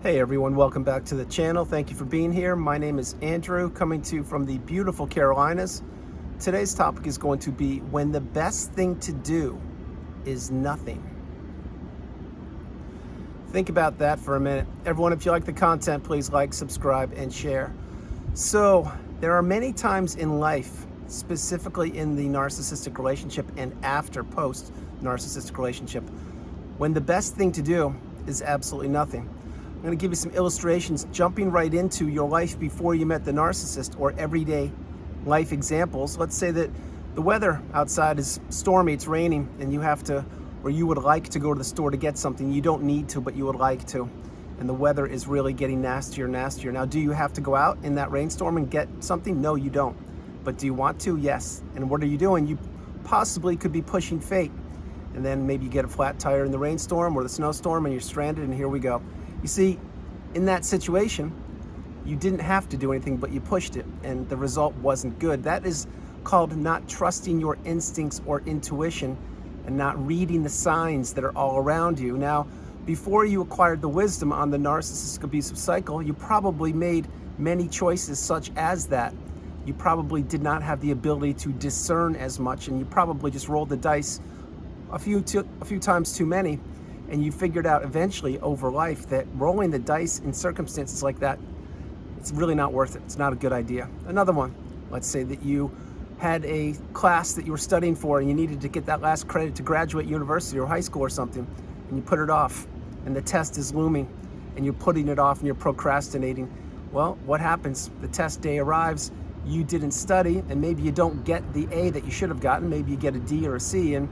Hey everyone, welcome back to the channel. Thank you for being here. My name is Andrew, coming to you from the beautiful Carolinas. Today's topic is going to be when the best thing to do is nothing. Think about that for a minute. Everyone, if you like the content, please like, subscribe, and share. So, there are many times in life, specifically in the narcissistic relationship and after post-narcissistic relationship, when the best thing to do is absolutely nothing. I'm going to give you some illustrations jumping right into your life before you met the narcissist, or everyday life examples. Let's say that the weather outside is stormy, it's raining, and you have to, or you would like to go to the store to get something. You don't need to, but you would like to. And the weather is really getting nastier and nastier. Now, do you have to go out in that rainstorm and get something? No, you don't. But do you want to? Yes. And what are you doing? You possibly could be pushing fate. And then maybe you get a flat tire in the rainstorm or the snowstorm and you're stranded, and here we go. You see, in that situation, you didn't have to do anything, but you pushed it, and the result wasn't good. That is called not trusting your instincts or intuition and not reading the signs that are all around you. Now, before you acquired the wisdom on the narcissistic abusive cycle, you probably made many choices such as that. You probably did not have the ability to discern as much, and you probably just rolled the dice a few times too many. And you figured out eventually over life that rolling the dice in circumstances like that, it's really not worth it. It's not a good idea. Another one, let's say that you had a class that you were studying for and you needed to get that last credit to graduate university or high school or something, and you put it off, and the test is looming, and you're putting it off and you're procrastinating. Well, what happens? The test day arrives, you didn't study, and maybe you don't get the A that you should have gotten. Maybe you get a D or a C, and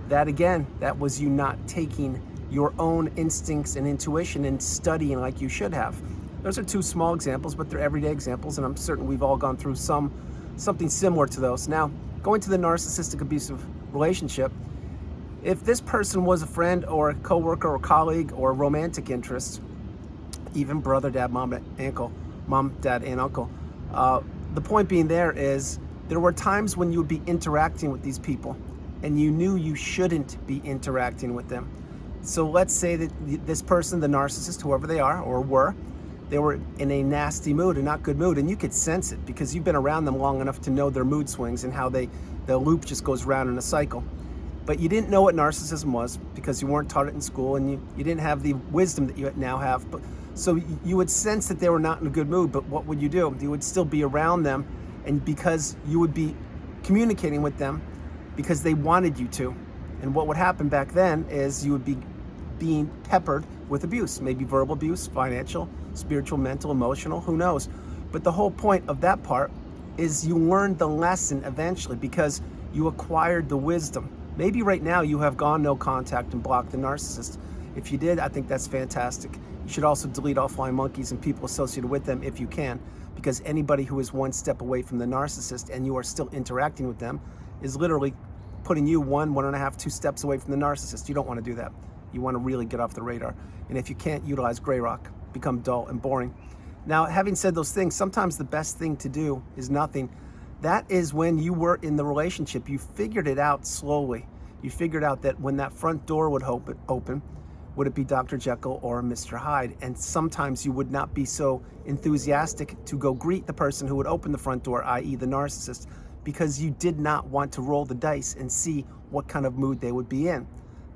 that again, that was you not taking your own instincts and intuition and studying like you should have. Those are two small examples, but they're everyday examples, and I'm certain we've all gone through something similar to those. Now, going to the narcissistic abusive relationship, if this person was a friend or a coworker or colleague or romantic interest, even brother, dad, mom, dad, and uncle, the point being there is there were times when you would be interacting with these people and you knew you shouldn't be interacting with them. So let's say that this person, the narcissist, whoever they are or were, they were in a nasty mood, a not good mood, and you could sense it because you've been around them long enough to know their mood swings and how the loop just goes round in a cycle. But you didn't know what narcissism was because you weren't taught it in school, and you didn't have the wisdom that you now have. So you would sense that they were not in a good mood, but what would you do? You would still be around them, and because you would be communicating with them because they wanted you to. And what would happen back then is you would be being peppered with abuse, maybe verbal abuse, financial, spiritual, mental, emotional, who knows. But the whole point of that part is you learned the lesson eventually because you acquired the wisdom. Maybe right now you have gone no contact and blocked the narcissist. If you did, I think that's fantastic. You should also delete all flying monkeys and people associated with them if you can, because anybody who is one step away from the narcissist and you are still interacting with them is literally putting you 1.5, 2 steps away from the narcissist. You don't want to do that. You want to really get off the radar. And if you can't, utilize gray rock, become dull and boring. Now, having said those things, sometimes the best thing to do is nothing. That is when you were in the relationship, you figured it out slowly. You figured out that when that front door would open, would it be Dr. Jekyll or Mr. Hyde? And sometimes you would not be so enthusiastic to go greet the person who would open the front door, i.e. the narcissist, because you did not want to roll the dice and see what kind of mood they would be in.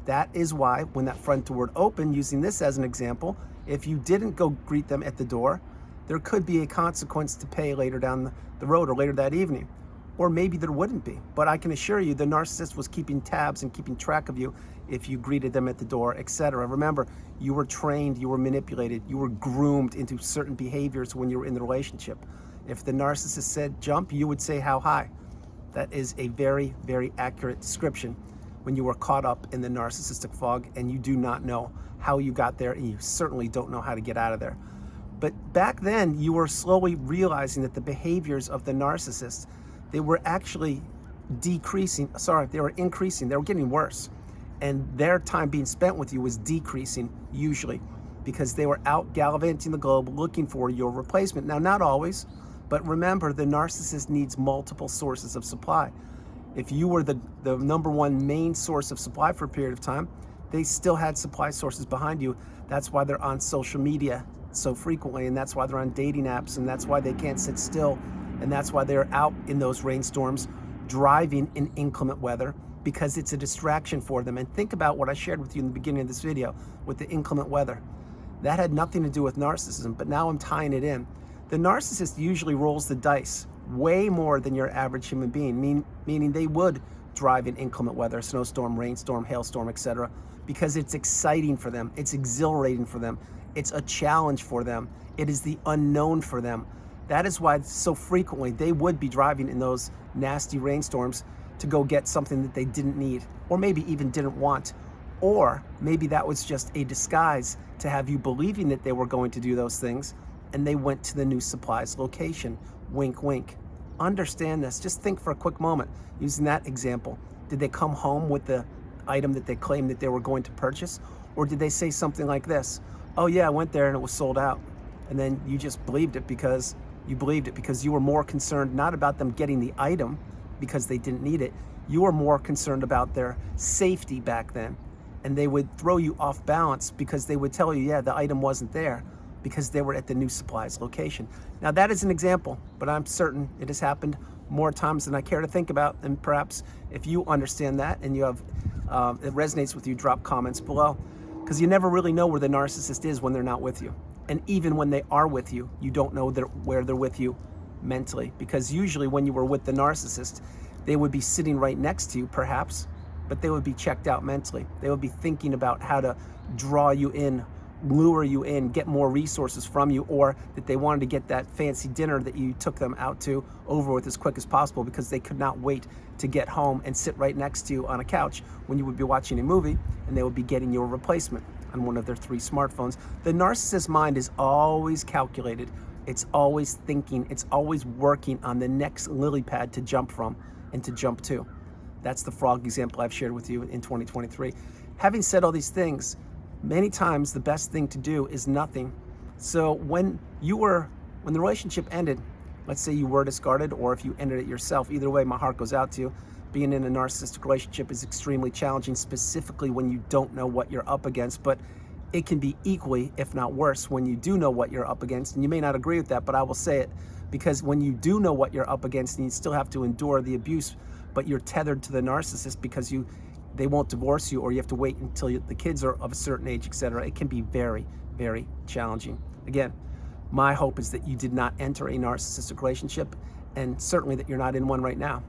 That is why when that front door would open, using this as an example, if you didn't go greet them at the door, there could be a consequence to pay later down the road or later that evening. Or maybe there wouldn't be. But I can assure you the narcissist was keeping tabs and keeping track of you if you greeted them at the door, etc. Remember, you were trained, you were manipulated, you were groomed into certain behaviors when you were in the relationship. If the narcissist said jump, you would say how high. That is a very, very accurate description when you were caught up in the narcissistic fog and you do not know how you got there, and you certainly don't know how to get out of there. But back then, you were slowly realizing that the behaviors of the narcissist, they were actually they were increasing, they were getting worse. And their time being spent with you was decreasing, usually, because they were out gallivanting the globe looking for your replacement. Now, not always, but remember, the narcissist needs multiple sources of supply. If you were the number one main source of supply for a period of time, they still had supply sources behind you. That's why they're on social media so frequently, and that's why they're on dating apps, and that's why they can't sit still, and that's why they're out in those rainstorms driving in inclement weather, because it's a distraction for them. And think about what I shared with you in the beginning of this video with the inclement weather. That had nothing to do with narcissism, but now I'm tying it in. The narcissist usually rolls the dice way more than your average human being, meaning they would drive in inclement weather, snowstorm, rainstorm, hailstorm, etc., because it's exciting for them, it's exhilarating for them, it's a challenge for them, it is the unknown for them. That is why so frequently they would be driving in those nasty rainstorms to go get something that they didn't need, or maybe even didn't want, or maybe that was just a disguise to have you believing that they were going to do those things, and they went to the new supplies location. Wink, wink. Understand this. Just think for a quick moment, using that example. Did they come home with the item that they claimed that they were going to purchase? Or did they say something like this? Oh yeah, I went there and it was sold out. And then you just believed it because you were more concerned not about them getting the item because they didn't need it. You were more concerned about their safety back then. And they would throw you off balance because they would tell you, yeah, the item wasn't there, because they were at the new supplies location. Now that is an example, but I'm certain it has happened more times than I care to think about. And perhaps if you understand that and you have, it resonates with you, drop comments below, because you never really know where the narcissist is when they're not with you. And even when they are with you, you don't know where they're with you mentally, because usually when you were with the narcissist, they would be sitting right next to you perhaps, but they would be checked out mentally. They would be thinking about how to draw you in, lure you in, get more resources from you, or that they wanted to get that fancy dinner that you took them out to over with as quick as possible, because they could not wait to get home and sit right next to you on a couch when you would be watching a movie, and they would be getting your replacement on one of their 3 smartphones. The narcissist's mind is always calculated. It's always thinking. It's always working on the next lily pad to jump from and to jump to. That's the frog example I've shared with you in 2023. Having said all these things, many times the best thing to do is nothing. So when the relationship ended, let's say you were discarded, or if you ended it yourself, either way, my heart goes out to you. Being in a narcissistic relationship is extremely challenging, specifically when you don't know what you're up against, but it can be equally, if not worse, when you do know what you're up against. And you may not agree with that, but I will say it, because when you do know what you're up against and you still have to endure the abuse, but you're tethered to the narcissist because they won't divorce you, or you have to wait until the kids are of a certain age, etc. It can be very, very challenging. Again, my hope is that you did not enter a narcissistic relationship, and certainly that you're not in one right now.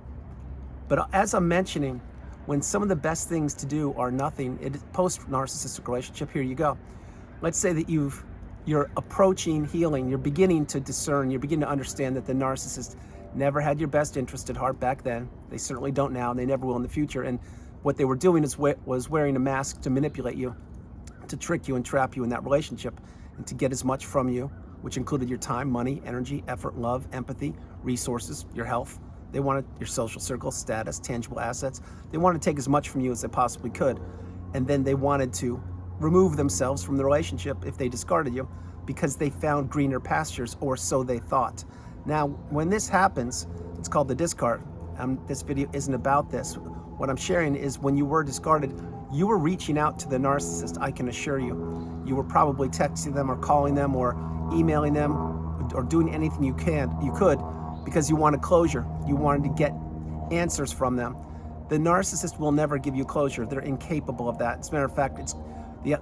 But as I'm mentioning, when some of the best things to do are nothing, post-narcissistic relationship, here you go. Let's say that you're approaching healing, you're beginning to discern, you're beginning to understand that the narcissist never had your best interest at heart back then. They certainly don't now, and they never will in the future. And what they were doing was wearing a mask to manipulate you, to trick you and trap you in that relationship, and to get as much from you, which included your time, money, energy, effort, love, empathy, resources, your health. They wanted your social circle, status, tangible assets. They wanted to take as much from you as they possibly could. And then they wanted to remove themselves from the relationship if they discarded you, because they found greener pastures, or so they thought. Now, when this happens, it's called the discard. This video isn't about this. What I'm sharing is when you were discarded, you were reaching out to the narcissist, I can assure you. You were probably texting them or calling them or emailing them or doing anything you could, because you wanted closure. You wanted to get answers from them. The narcissist will never give you closure. They're incapable of that. As a matter of fact, it's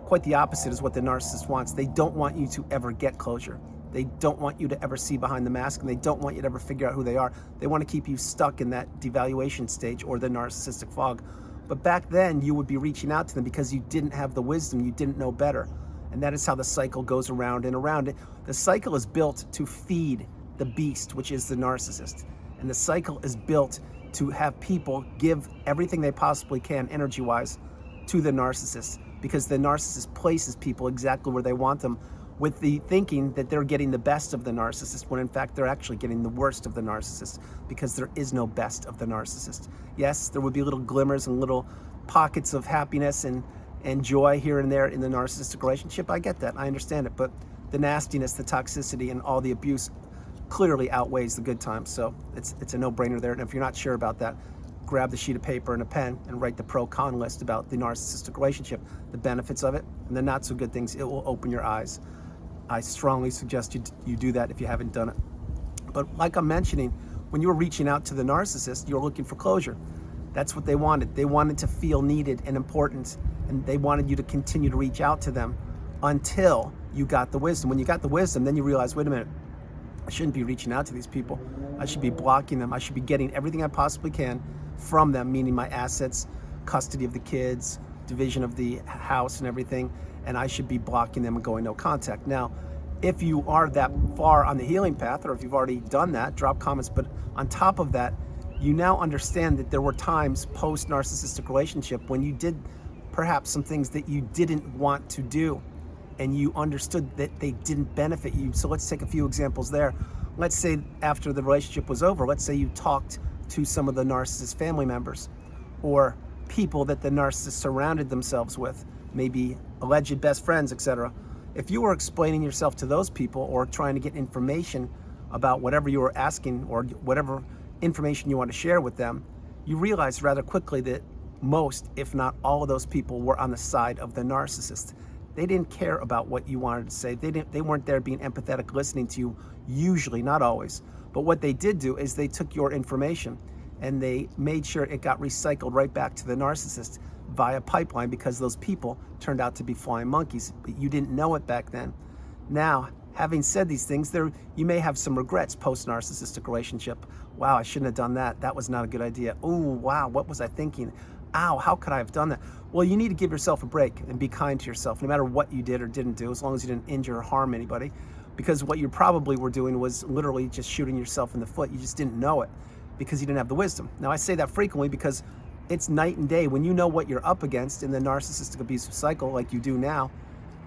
quite the opposite is what the narcissist wants. They don't want you to ever get closure. They don't want you to ever see behind the mask, and they don't want you to ever figure out who they are. They want to keep you stuck in that devaluation stage, or the narcissistic fog. But back then, you would be reaching out to them because you didn't have the wisdom, you didn't know better. And that is how the cycle goes around and around. The cycle is built to feed the beast, which is the narcissist. And the cycle is built to have people give everything they possibly can, energy-wise, to the narcissist, because the narcissist places people exactly where they want them, with the thinking that they're getting the best of the narcissist, when in fact they're actually getting the worst of the narcissist, because there is no best of the narcissist. Yes, there would be little glimmers and little pockets of happiness and joy here and there in the narcissistic relationship. I get that, I understand it, but the nastiness, the toxicity, and all the abuse clearly outweighs the good times. So it's a no-brainer there. And if you're not sure about that, grab the sheet of paper and a pen and write the pro-con list about the narcissistic relationship, the benefits of it, and the not-so-good things. It will open your eyes. I strongly suggest you do that if you haven't done it. But like I'm mentioning, when you were reaching out to the narcissist, you were looking for closure. That's what they wanted. They wanted to feel needed and important, and they wanted you to continue to reach out to them until you got the wisdom. When you got the wisdom, then you realize, wait a minute, I shouldn't be reaching out to these people. I should be blocking them. I should be getting everything I possibly can from them, meaning my assets, custody of the kids, division of the house and everything, and I should be blocking them and going no contact. Now, if you are that far on the healing path, or if you've already done that, drop comments. But on top of that, you now understand that there were times post-narcissistic relationship when you did perhaps some things that you didn't want to do, and you understood that they didn't benefit you. So let's take a few examples there. Let's say after the relationship was over, let's say you talked to some of the narcissist family members or people that the narcissist surrounded themselves with, maybe alleged best friends, etc. If you were explaining yourself to those people or trying to get information about whatever you were asking or whatever information you want to share with them, you realized rather quickly that most, if not all of those people were on the side of the narcissist. They didn't care about what you wanted to say. They weren't there being empathetic, listening to you, usually, not always. But what they did do is they took your information and they made sure it got recycled right back to the narcissist via pipeline, because those people turned out to be flying monkeys, but you didn't know it back then. Now, having said these things, you may have some regrets post-narcissistic relationship. Wow, I shouldn't have done that. That was not a good idea. Oh, wow, what was I thinking? Ow, how could I have done that? Well, you need to give yourself a break and be kind to yourself, no matter what you did or didn't do, as long as you didn't injure or harm anybody, because what you probably were doing was literally just shooting yourself in the foot. You just didn't know it because you didn't have the wisdom. Now, I say that frequently because it's night and day when you know what you're up against in the narcissistic abusive cycle like you do now,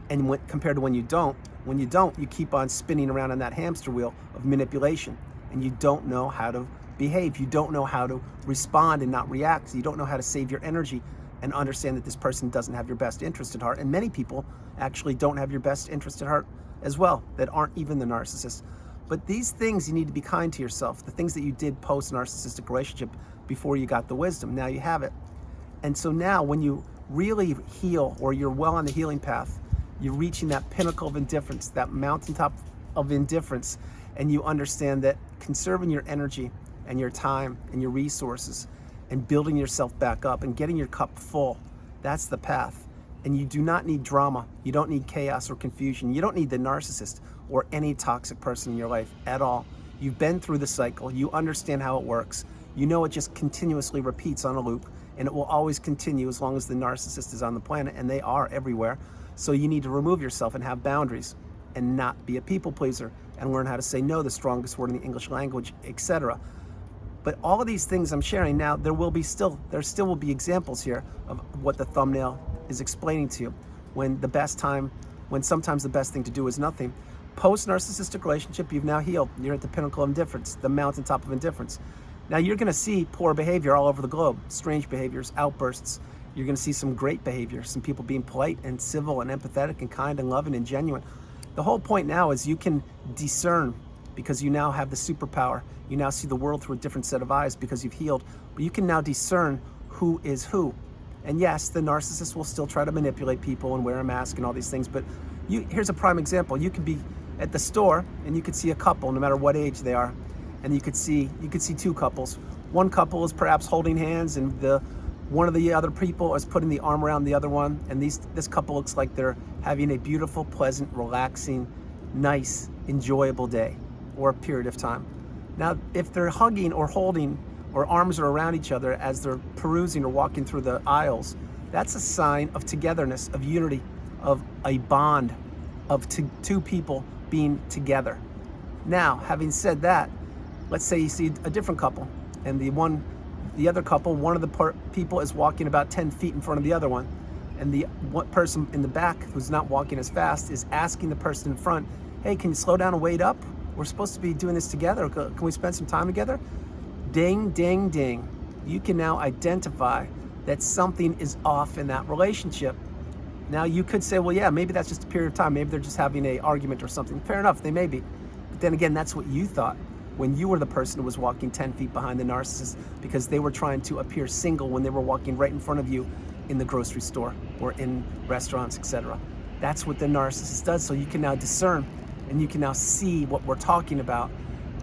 and compared to when you don't. When you don't, you keep on spinning around on that hamster wheel of manipulation, and you don't know how to behave. You don't know how to respond and not react. You don't know how to save your energy and understand that this person doesn't have your best interest at heart. And many people actually don't have your best interest at heart as well, that aren't even the narcissist. But these things, you need to be kind to yourself. The things that you did post-narcissistic relationship before you got the wisdom, now you have it. And so now when you really heal, or you're well on the healing path, you're reaching that pinnacle of indifference, that mountaintop of indifference, and you understand that conserving your energy and your time and your resources and building yourself back up and getting your cup full, that's the path. And you do not need drama. You don't need chaos or confusion. You don't need the narcissist or any toxic person in your life at all. You've been through the cycle. You understand how it works. You know it just continuously repeats on a loop, and it will always continue as long as the narcissist is on the planet, and they are everywhere. So you need to remove yourself and have boundaries and not be a people pleaser and learn how to say no, the strongest word in the English language, etc. But all of these things I'm sharing now, there still will be examples here of what the thumbnail is explaining to you. When sometimes the best thing to do is nothing. Post-narcissistic relationship, you've now healed. You're at the pinnacle of indifference, the mountaintop of indifference. Now you're gonna see poor behavior all over the globe, strange behaviors, outbursts. You're gonna see some great behavior, some people being polite and civil and empathetic and kind and loving and genuine. The whole point now is you can discern, because you now have the superpower. You now see the world through a different set of eyes because you've healed. But you can now discern who is who. And yes, the narcissist will still try to manipulate people and wear a mask and all these things, but here's a prime example. You could be at the store and you could see a couple, no matter what age they are, and you could see two couples. One couple is perhaps holding hands, and one of the other people is putting the arm around the other one, and this couple looks like they're having a beautiful, pleasant, relaxing, nice, enjoyable day or a period of time. Now, if they're hugging or holding or arms are around each other as they're perusing or walking through the aisles, that's a sign of togetherness, of unity, of a bond, of two people being together. Now, having said that, let's say you see a different couple, and the other couple, one of the people is walking about 10 feet in front of the other one, and the one person in the back who's not walking as fast is asking the person in front, hey, can you slow down and wait up? We're supposed to be doing this together. Can we spend some time together? Ding, ding, ding. You can now identify that something is off in that relationship. Now you could say, well, yeah, maybe that's just a period of time. Maybe they're just having an argument or something. Fair enough, they may be. But then again, that's what you thought when you were the person who was walking 10 feet behind the narcissist, because they were trying to appear single when they were walking right in front of you in the grocery store or in restaurants, etc. That's what the narcissist does. So you can now discern and you can now see what we're talking about.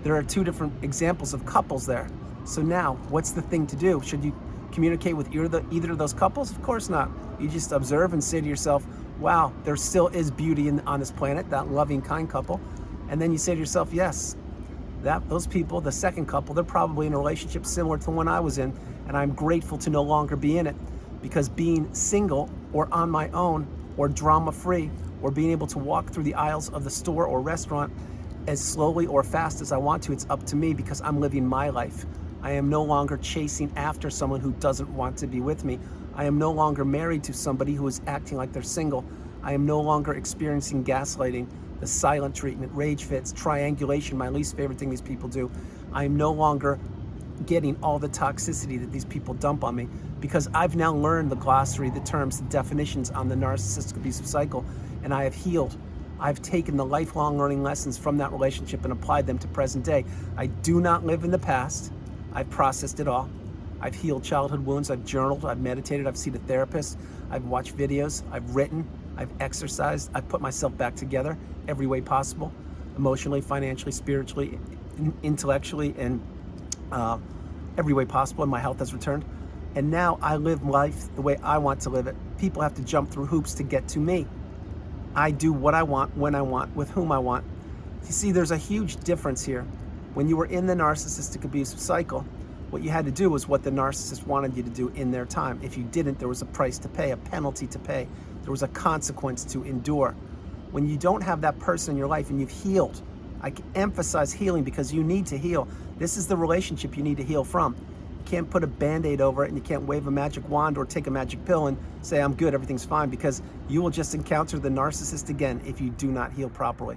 There are two different examples of couples there. So now, what's the thing to do? Should you communicate with either of those couples? Of course not. You just observe and say to yourself, wow, there still is beauty on this planet, that loving, kind couple. And then you say to yourself, yes, those people, the second couple, they're probably in a relationship similar to the one I was in, and I'm grateful to no longer be in it, because being single or on my own or drama-free or being able to walk through the aisles of the store or restaurant as slowly or fast as I want to, it's up to me because I'm living my life. I am no longer chasing after someone who doesn't want to be with me. I am no longer married to somebody who is acting like they're single. I am no longer experiencing gaslighting, the silent treatment, rage fits, triangulation, my least favorite thing these people do. I am no longer getting all the toxicity that these people dump on me because I've now learned the glossary, the terms, the definitions on the narcissistic abusive cycle, and I have healed. I've taken the lifelong learning lessons from that relationship and applied them to present day. I do not live in the past. I've processed it all. I've healed childhood wounds. I've journaled. I've meditated. I've seen a therapist. I've watched videos. I've written. I've exercised. I've put myself back together every way possible, emotionally, financially, spiritually, intellectually, and every way possible, and my health has returned. And now I live life the way I want to live it. People have to jump through hoops to get to me. I do what I want, when I want, with whom I want. You see, there's a huge difference here. When you were in the narcissistic abusive cycle, what you had to do was what the narcissist wanted you to do in their time. If you didn't, there was a price to pay, a penalty to pay. There was a consequence to endure. When you don't have that person in your life and you've healed, I emphasize healing because you need to heal. This is the relationship you need to heal from. You can't put a Band-Aid over it, and you can't wave a magic wand or take a magic pill and say, I'm good, everything's fine, because you will just encounter the narcissist again if you do not heal properly.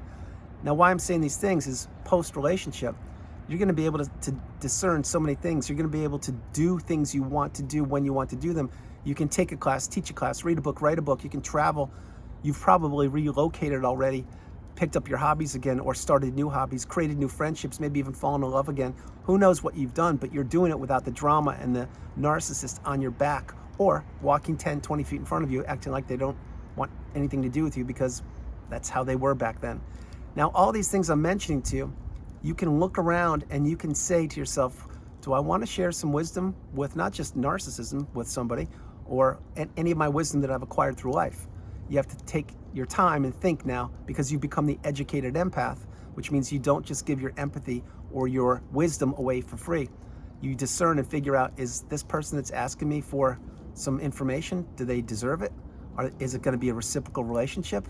Now, why I'm saying these things is post-relationship, you're going to be able to discern so many things. You're going to be able to do things you want to do when you want to do them. You can take a class, teach a class, read a book, write a book. You can travel. You've probably relocated already, picked up your hobbies again, or started new hobbies, created new friendships, maybe even fallen in love again. Who knows what you've done, but you're doing it without the drama and the narcissist on your back, or walking 10, 20 feet in front of you, acting like they don't want anything to do with you because that's how they were back then. Now, all these things I'm mentioning to you, you can look around and you can say to yourself, do I want to share some wisdom with not just narcissism with somebody, or any of my wisdom that I've acquired through life? You have to take your time and think now, because you become the educated empath, which means you don't just give your empathy or your wisdom away for free. You discern and figure out, is this person that's asking me for some information, do they deserve it? Or is it going to be a reciprocal relationship?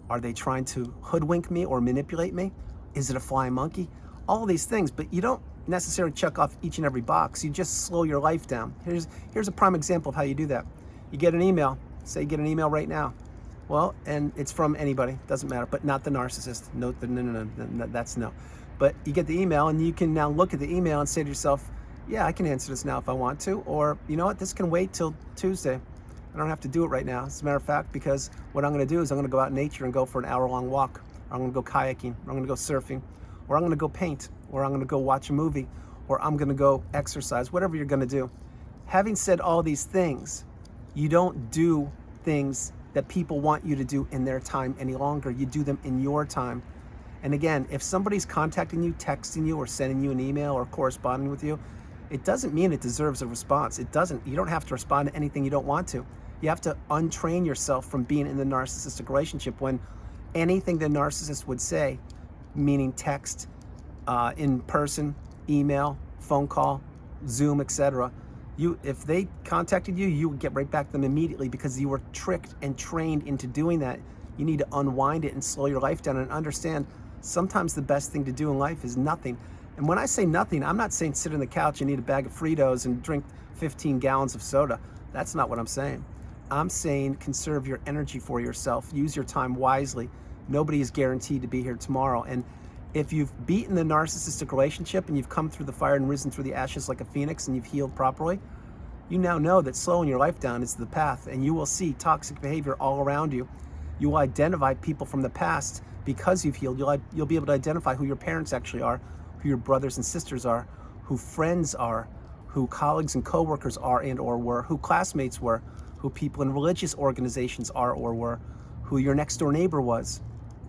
Are they trying to hoodwink me or manipulate me? Is it a flying monkey? All of these things, but you don't necessarily check off each and every box. You just slow your life down. Here's a prime example of how you do that. You get an email, say you get an email right now. Well, and it's from anybody, doesn't matter, but not the narcissist. No, that's no. But you get the email and you can now look at the email and say to yourself, yeah, I can answer this now if I want to, or you know what, this can wait till Tuesday. I don't have to do it right now. As a matter of fact, because what I'm gonna do is I'm gonna go out in nature and go for an hour-long walk, or I'm gonna go kayaking, or I'm gonna go surfing, or I'm gonna go paint, or I'm gonna go watch a movie, or I'm gonna go exercise, whatever you're gonna do. Having said all these things, you don't do things that people want you to do in their time any longer. You do them in your time. And again, if somebody's contacting you, texting you, or sending you an email or corresponding with you, it doesn't mean it deserves a response. It doesn't. You don't have to respond to anything you don't want to. You have to untrain yourself from being in the narcissistic relationship when anything the narcissist would say, meaning text, in person, email, phone call, Zoom, etc., if they contacted you, you would get right back to them immediately because you were tricked and trained into doing that. You need to unwind it and slow your life down and understand sometimes the best thing to do in life is nothing. And when I say nothing, I'm not saying sit on the couch and eat a bag of Fritos and drink 15 gallons of soda. That's not what I'm saying. I'm saying conserve your energy for yourself. Use your time wisely. Nobody is guaranteed to be here tomorrow. And if you've beaten the narcissistic relationship and you've come through the fire and risen through the ashes like a phoenix and you've healed properly, you now know that slowing your life down is the path, and you will see toxic behavior all around you. You will identify people from the past because you've healed. You'll be able to identify who your parents actually are, who your brothers and sisters are, who friends are, who colleagues and coworkers are and or were, who classmates were, who people in religious organizations are or were, who your next door neighbor was.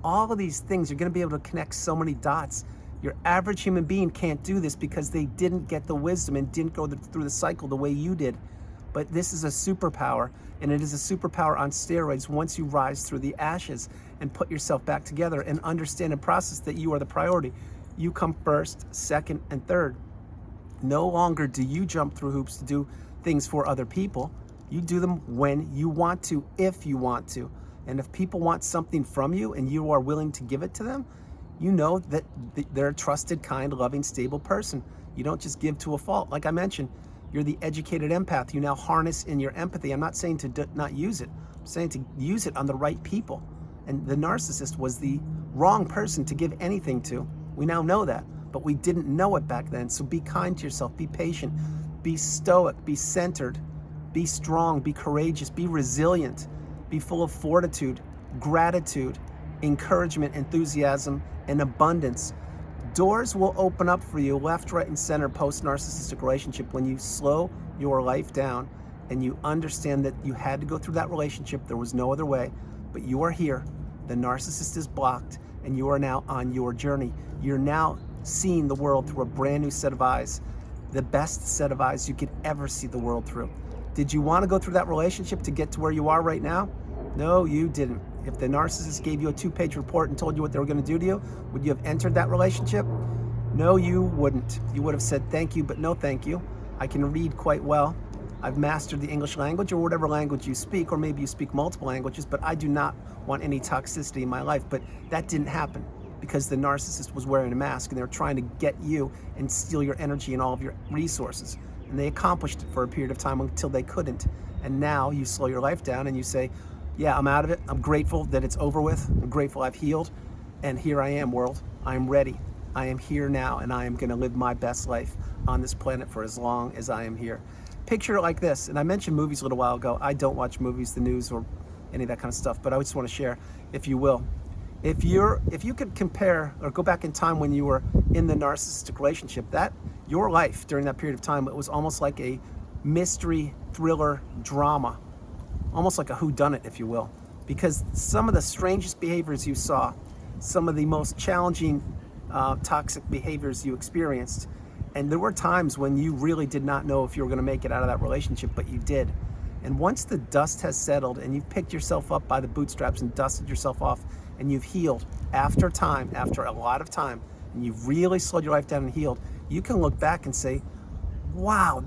All of these things, you're going to be able to connect so many dots. Your average human being can't do this because they didn't get the wisdom and didn't go through the cycle the way you did. But this is a superpower, and it is a superpower on steroids once you rise through the ashes and put yourself back together and understand and process that you are the priority. You come first, second, and third. No longer do you jump through hoops to do things for other people. You do them when you want to, if you want to. And if people want something from you and you are willing to give it to them, you know that they're a trusted, kind, loving, stable person. You don't just give to a fault. Like I mentioned, you're the educated empath. You now harness in your empathy. I'm not saying to not use it. I'm saying to use it on the right people. And the narcissist was the wrong person to give anything to. We now know that, but we didn't know it back then. So be kind to yourself, be patient, be stoic, be centered, be strong, be courageous, be resilient, be full of fortitude, gratitude, encouragement, enthusiasm, and abundance. Doors will open up for you left, right, and center post-narcissistic relationship when you slow your life down and you understand that you had to go through that relationship. There was no other way, but you are here. The narcissist is blocked, and you are now on your journey. You're now seeing the world through a brand new set of eyes, the best set of eyes you could ever see the world through. Did you want to go through that relationship to get to where you are right now? No, you didn't. If the narcissist gave you a 2-page report and told you what they were going to do to you, would you have entered that relationship? No, you wouldn't. You would have said thank you, but no thank you. I can read quite well. I've mastered the English language, or whatever language you speak, or maybe you speak multiple languages, but I do not want any toxicity in my life. But that didn't happen because the narcissist was wearing a mask and they were trying to get you and steal your energy and all of your resources. And they accomplished it for a period of time until they couldn't. And now you slow your life down and you say, yeah, I'm out of it. I'm grateful that it's over with. I'm grateful I've healed. And here I am, world. I'm ready. I am here now, and I am going to live my best life on this planet for as long as I am here. Picture it like this. And I mentioned movies a little while ago. I don't watch movies, the news, or any of that kind of stuff, but I just want to share, if you will. If you could compare or go back in time when you were in the narcissistic relationship, that your life during that period of time, it was almost like a mystery thriller drama. Almost like a whodunit, if you will, because some of the strangest behaviors you saw, some of the most challenging toxic behaviors you experienced, and there were times when you really did not know if you were going to make it out of that relationship, but you did. And once the dust has settled and you've picked yourself up by the bootstraps and dusted yourself off and you've healed after time, after a lot of time, and you've really slowed your life down and healed, you can look back and say, wow,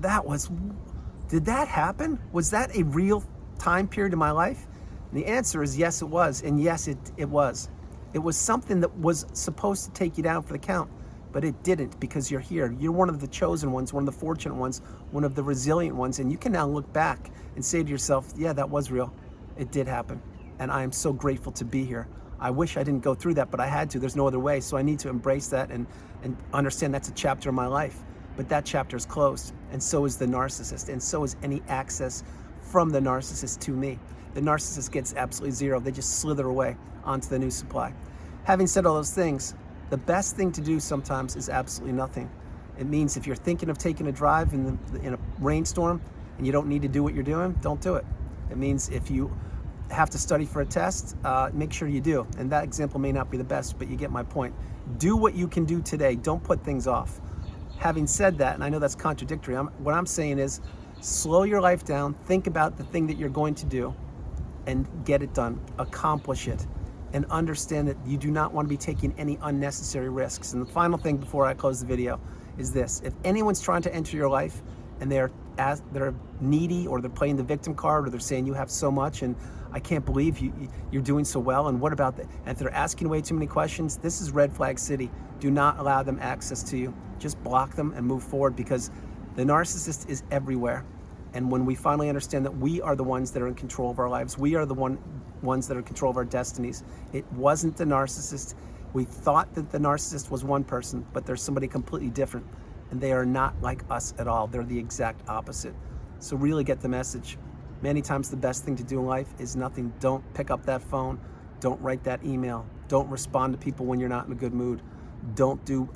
did that happen? Was that a real time period in my life? And the answer is yes, it was. And yes, it was. It was something that was supposed to take you down for the count, but it didn't, because you're here. You're one of the chosen ones, one of the fortunate ones, one of the resilient ones. And you can now look back and say to yourself, yeah, that was real. It did happen. And I am so grateful to be here. I wish I didn't go through that, but I had to. There's no other way. So I need to embrace that and understand that's a chapter of my life. But that chapter is closed. And so is the narcissist. And so is any access from the narcissist to me. The narcissist gets absolutely zero. They just slither away onto the new supply. Having said all those things, the best thing to do sometimes is absolutely nothing. It means if you're thinking of taking a drive in a rainstorm and you don't need to do what you're doing, don't do it. It means if you have to study for a test, make sure you do. And that example may not be the best, but you get my point. Do what you can do today. Don't put things off. Having said that, and I know that's contradictory, what I'm saying is slow your life down, think about the thing that you're going to do, and get it done. Accomplish it. And understand that you do not want to be taking any unnecessary risks. And the final thing before I close the video is this. If anyone's trying to enter your life and they're needy, or they're playing the victim card, or they're saying you have so much and I can't believe you're doing so well, and what about that? And if they're asking way too many questions, this is red flag city. Do not allow them access to you. Just block them and move forward, because the narcissist is everywhere. And when we finally understand that we are the ones that are in control of our lives, we are the ones that are in control of our destinies. It wasn't the narcissist. We thought that the narcissist was one person, but there's somebody completely different. And they are not like us at all. They're the exact opposite. So really get the message. Many times the best thing to do in life is nothing. Don't pick up that phone. Don't write that email. Don't respond to people when you're not in a good mood. Don't do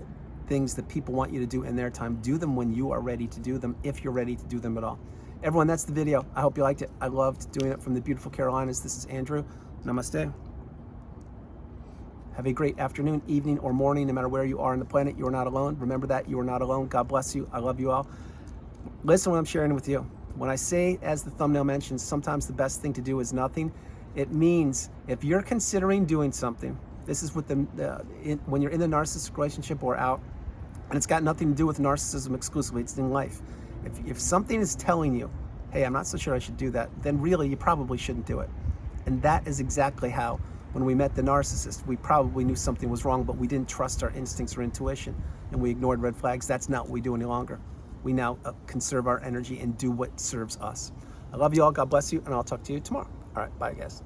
things that people want you to do in their time. Do them when you are ready to do them, if you're ready to do them at all. Everyone, that's the video. I hope you liked it. I loved doing it from the beautiful Carolinas. This is Andrew. Namaste. Have a great afternoon, evening, or morning, no matter where you are on the planet. You are not alone. Remember that you are not alone. God bless you. I love you all. Listen what I'm sharing with you. When I say, as the thumbnail mentions, sometimes the best thing to do is nothing, it means if you're considering doing something, this is with when you're in the narcissistic relationship or out, and it's got nothing to do with narcissism exclusively, it's in life. If something is telling you, hey, I'm not so sure I should do that, then really you probably shouldn't do it. And that is exactly how, when we met the narcissist, we probably knew something was wrong, but we didn't trust our instincts or intuition, and we ignored red flags. That's not what we do any longer. We now conserve our energy and do what serves us. I love you all. God bless you, and I'll talk to you tomorrow. All right, bye, guys.